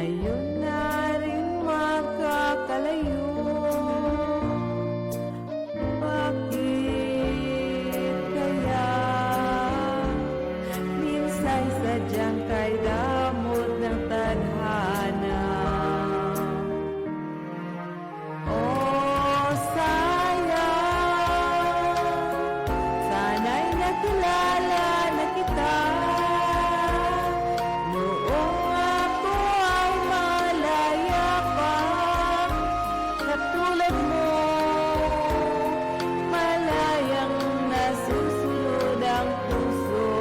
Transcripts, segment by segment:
ngayon na rin makakalayo. Bakit kaya minsan sadyang kay damot ng tadhana? Oh, sayang, sana'y nakilala na kita noong ako ay malaya pa. Katulad mo, malayang nasusunod ang puso.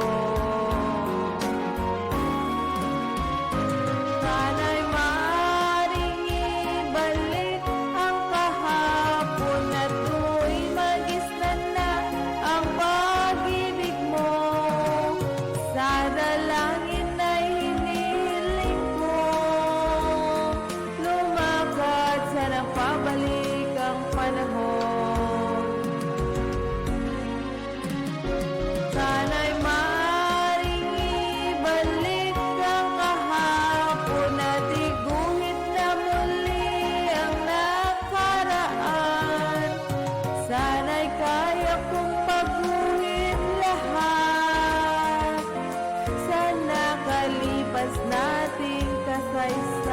Sana'y maaaring ibalik ang kahapon at tu'y magisnan na ang pag-ibig mo. Sa dalangin ay hinihiling ko, lumakad sanang pabalik ang panahon. Sana'y maaaring ibalik ang kahapon at iguhit na muli ang nakaraan. Sana'y kaya kong paguhin lahat sa nakalipas nating kasaysayan.